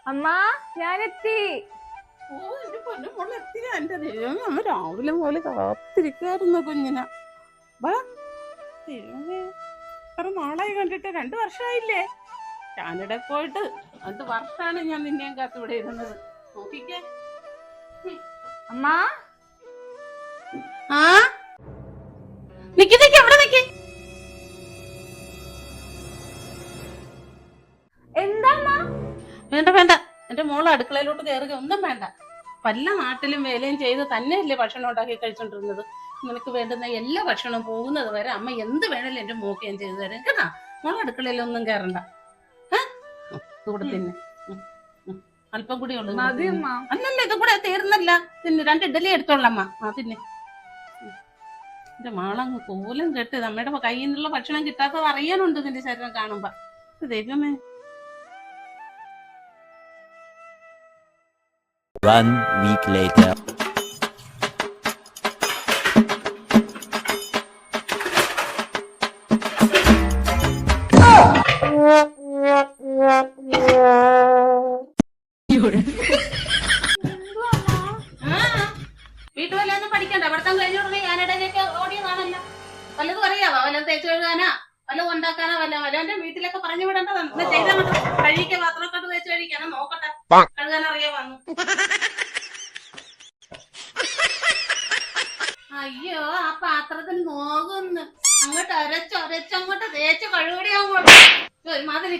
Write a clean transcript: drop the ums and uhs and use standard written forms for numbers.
അമ്മ ഞാനെത്തി. ഓ എന്റെ പൊന്നു മോളെ എത്തിയ എന്റെ ദൈവമേ, അമ്മ രാവിലെ പോലെ കാത്തിരിക്കായിരുന്നു കുഞ്ഞിനെ. വാ ദൈവമേ, എത്ര നാളായി കണ്ടിട്ട്, 2 വർഷമായില്ലേ? ഞാനിടെ പോയിട്ട് 2 വർഷമാണ് ഞാൻ നിന്നെയും കാത്ത് ഇവിടെ ഇരുന്നത്. നോക്കിക്കേ. അമ്മ ആ നിക്ക് നിക്ക്, എവിടെ നിക്ക്. എന്താ അമ്മ? വേണ്ട വേണ്ട, എന്റെ മോള് അടുക്കളയിലോട്ട് കയറുക ഒന്നും വേണ്ട. പല നാട്ടിലും വേലയും ചെയ്ത് തന്നെയല്ലേ ഭക്ഷണം ഉണ്ടാക്കി കഴിച്ചോണ്ടിരുന്നത്. നിനക്ക് വേണ്ടുന്ന എല്ലാ ഭക്ഷണവും പോകുന്നത് വരെ അമ്മ എന്ത് വേണേലും എന്റെ മോക്ക് ഞാൻ ചെയ്തു തരാം കേട്ടാ. മോള് അടുക്കളയിലൊന്നും കയറണ്ട. കൂടെ തിന്നെ. അല്പം കൂടി ഉള്ളു. മതി അമ്മ. അല്ലല്ല, ഇത് കൂടെ തീർന്നല്ല. തിന്നെ, 2 ഇഡലി എടുത്തോളമ്മ. തിന്നെ. എന്റെ മാളങ്ങ് കോലം കെട്ട് നമ്മുടെ കയ്യിൽ നിന്നുള്ള ഭക്ഷണം കിട്ടാത്തത് അറിയാനുണ്ട് നിന്റെ ശരീരം കാണുമ്പോ. ദൈവമേ. 1 week later. വീട്ടുവല്ലൊന്നും പഠിക്കണ്ട. പഠിത്തം കഴിഞ്ഞോടനെ ഞാനിടയിലേക്ക് ഓടിയതാണല്ലോ. വല്ലതും അറിയാവോ? വല്ലതും തേച്ച് കഴുകാനാ, വല്ലതും ഉണ്ടാക്കാനോ, വല്ലവന്റെ വീട്ടിലൊക്കെ പറഞ്ഞു വിടേണ്ടതാണ്. ചെയ്താൽ മതി. കഴിക്ക പാത്രമൊക്കെ തേച്ച് കഴിക്കാനോ നോക്കട്ടെ. കഴുകാൻ അറിയാവാന്ന്. അയ്യോ, ആ പാത്രത്തിൽ നോകുന്നു. അങ്ങോട്ട് ഒരച്ചങ്ങോട്ട് തേച്ച് കഴുകടിയാകുമ്പോ ഒരുമാതിരി.